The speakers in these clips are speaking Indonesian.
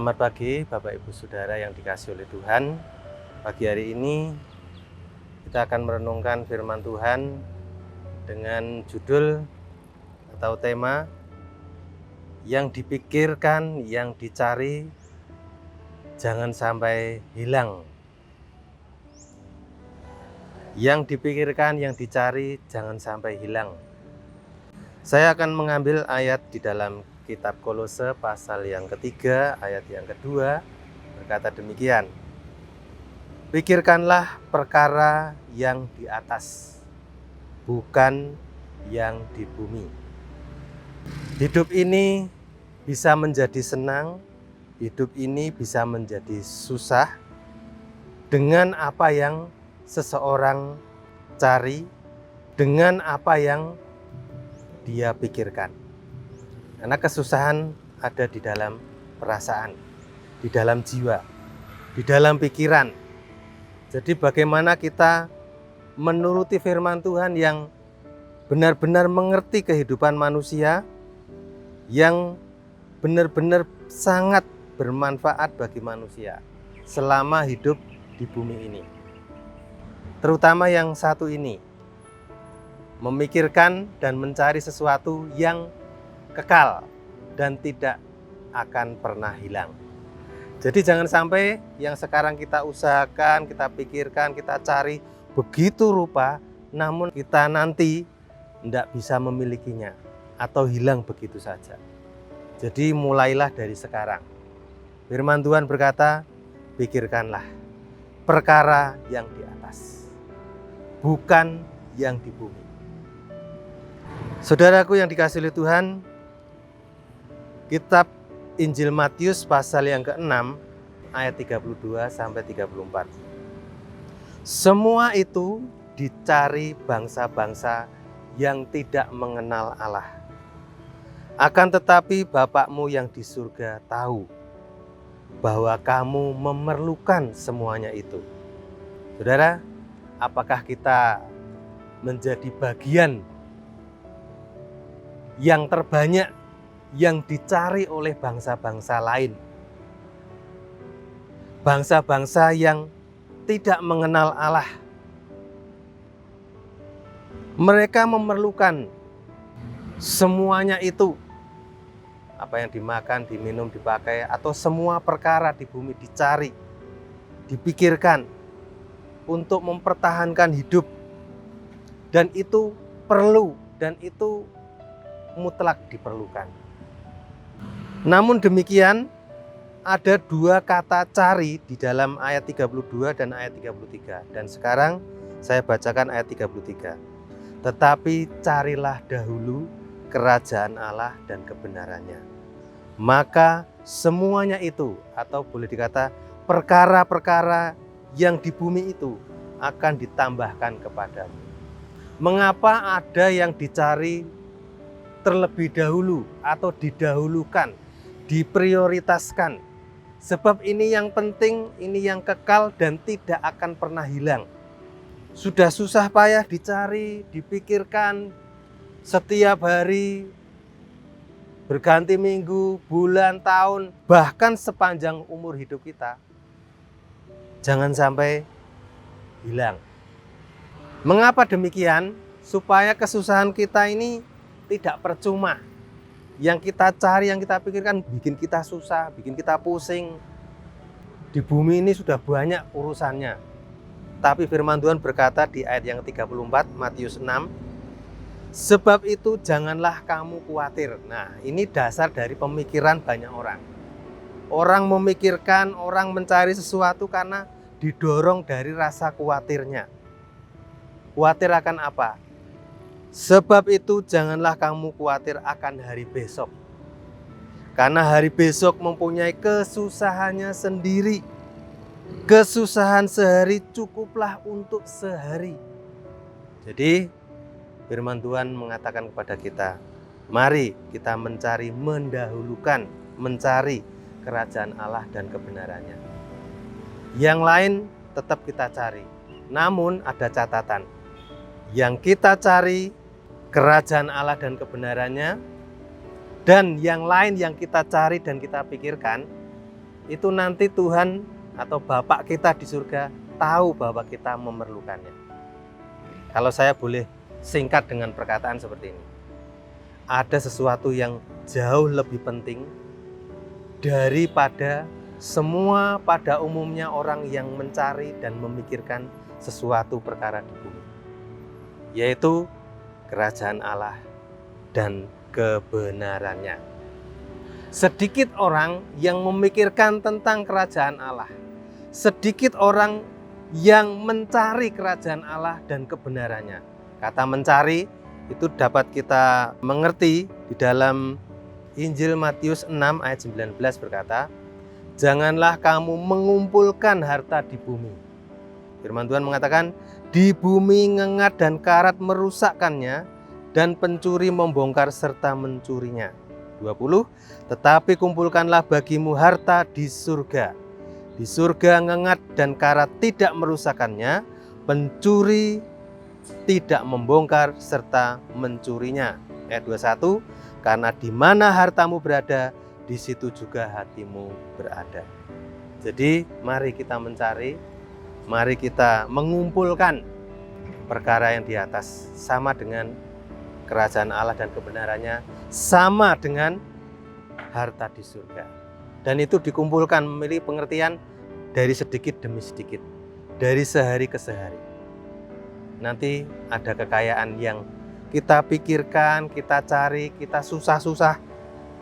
Selamat pagi Bapak Ibu Saudara yang dikasihi oleh Tuhan. Pagi hari ini kita akan merenungkan firman Tuhan dengan judul atau tema yang dipikirkan, yang dicari, jangan sampai hilang. Yang dipikirkan, yang dicari, jangan sampai hilang. Saya akan mengambil ayat di dalam Kitab Kolose pasal yang ketiga, ayat yang kedua, berkata demikian. Pikirkanlah perkara yang di atas, bukan yang di bumi. Hidup ini bisa menjadi senang, hidup ini bisa menjadi susah dengan apa yang seseorang cari, dengan apa yang dia pikirkan. Karena kesusahan ada di dalam perasaan, di dalam jiwa, di dalam pikiran. Jadi bagaimana kita menuruti firman Tuhan yang benar-benar mengerti kehidupan manusia, yang benar-benar sangat bermanfaat bagi manusia selama hidup di bumi ini. Terutama yang satu ini, memikirkan dan mencari sesuatu yang kekal dan tidak akan pernah hilang. Jadi jangan sampai yang sekarang kita usahakan, kita pikirkan, kita cari begitu rupa, namun kita nanti tidak bisa memilikinya atau hilang begitu saja. Jadi mulailah dari sekarang. Firman Tuhan berkata, pikirkanlah perkara yang di atas, bukan yang di bumi. Saudaraku yang dikasihi oleh Tuhan, Kitab Injil Matius pasal yang ke-6 ayat 32 sampai 34. Semua itu dicari bangsa-bangsa yang tidak mengenal Allah. Akan tetapi Bapakmu yang di surga tahu bahwa kamu memerlukan semuanya itu. Saudara, apakah kita menjadi bagian yang terbanyak yang dicari oleh bangsa-bangsa lain? Bangsa-bangsa yang tidak mengenal Allah. Mereka memerlukan semuanya itu. Apa yang dimakan, diminum, dipakai, atau semua perkara di bumi dicari, dipikirkan untuk mempertahankan hidup. Dan itu perlu, dan itu mutlak diperlukan. Namun demikian, ada dua kata cari di dalam ayat 32 dan ayat 33. Dan sekarang saya bacakan ayat 33. Tetapi carilah dahulu kerajaan Allah dan kebenarannya. Maka semuanya itu, atau boleh dikata perkara-perkara yang di bumi itu akan ditambahkan kepadamu. Mengapa ada yang dicari terlebih dahulu atau didahulukan, diprioritaskan? Sebab ini yang penting, ini yang kekal dan tidak akan pernah hilang. Sudah susah payah dicari, dipikirkan setiap hari, berganti minggu, bulan, tahun, bahkan sepanjang umur hidup kita. Jangan sampai hilang. Mengapa demikian? Supaya kesusahan kita ini tidak percuma. Yang kita cari, yang kita pikirkan bikin kita susah, bikin kita pusing. Di bumi ini sudah banyak urusannya. Tapi firman Tuhan berkata di ayat yang 34 Matius 6, sebab itu janganlah kamu khawatir. Nah, ini dasar dari pemikiran banyak orang. Orang memikirkan, orang mencari sesuatu karena didorong dari rasa khawatirnya. Khawatir akan apa? Sebab itu janganlah kamu khawatir akan hari besok. Karena hari besok mempunyai kesusahannya sendiri. Kesusahan sehari cukuplah untuk sehari. Jadi firman Tuhan mengatakan kepada kita, mari kita mencari, mendahulukan, mencari kerajaan Allah dan kebenarannya. Yang lain tetap kita cari. Namun ada catatan. Yang kita cari kerajaan Allah dan kebenarannya, dan yang lain yang kita cari dan kita pikirkan itu nanti Tuhan atau Bapak kita di surga tahu bahwa kita memerlukannya. Kalau saya boleh singkat dengan perkataan seperti ini, ada sesuatu yang jauh lebih penting daripada semua pada umumnya orang yang mencari dan memikirkan sesuatu perkara di bumi, yaitu kerajaan Allah dan kebenarannya. Sedikit orang yang memikirkan tentang kerajaan Allah, sedikit orang yang mencari kerajaan Allah dan kebenarannya. Kata mencari itu dapat kita mengerti di dalam Injil Matius 6 ayat 19 berkata, "Janganlah kamu mengumpulkan harta di bumi." Firman Tuhan mengatakan, "Di bumi ngengat dan karat merusakkannya, dan pencuri membongkar serta mencurinya." 20, "Tetapi kumpulkanlah bagimu harta di surga. Di surga ngengat dan karat tidak merusakkannya, pencuri tidak membongkar serta mencurinya." Ayat 21, "Karena di mana hartamu berada, di situ juga hatimu berada." Jadi mari kita mencari, mari kita mengumpulkan perkara yang di atas, sama dengan kerajaan Allah dan kebenarannya, sama dengan harta di surga. Dan itu dikumpulkan memiliki pengertian dari sedikit demi sedikit, dari sehari ke sehari. Nanti ada kekayaan yang kita pikirkan, kita cari, kita susah-susah,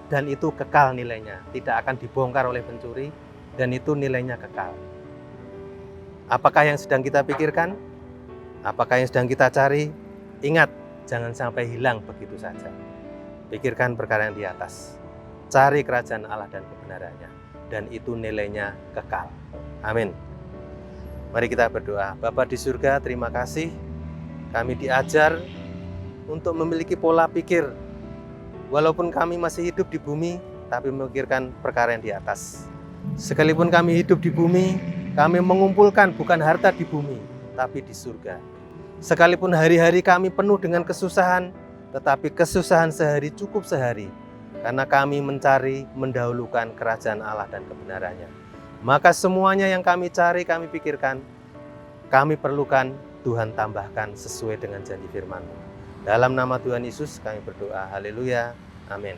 dan itu kekal nilainya, tidak akan dibongkar oleh pencuri, dan itu nilainya kekal. Apakah yang sedang kita pikirkan? Apakah yang sedang kita cari? Ingat, jangan sampai hilang begitu saja. Pikirkan perkara yang di atas. Cari kerajaan Allah dan kebenarannya, dan itu nilainya kekal. Amin. Mari kita berdoa. Bapa di surga, terima kasih kami diajar untuk memiliki pola pikir. Walaupun kami masih hidup di bumi, tapi memikirkan perkara yang di atas. Sekalipun kami hidup di bumi, kami mengumpulkan bukan harta di bumi, tapi di surga. Sekalipun hari-hari kami penuh dengan kesusahan, tetapi kesusahan sehari cukup sehari, karena kami mencari, mendahulukan kerajaan Allah dan kebenarannya. Maka semuanya yang kami cari, kami pikirkan, kami perlukan, Tuhan tambahkan sesuai dengan janji firman-Mu. Dalam nama Tuhan Yesus kami berdoa. Haleluya. Amin.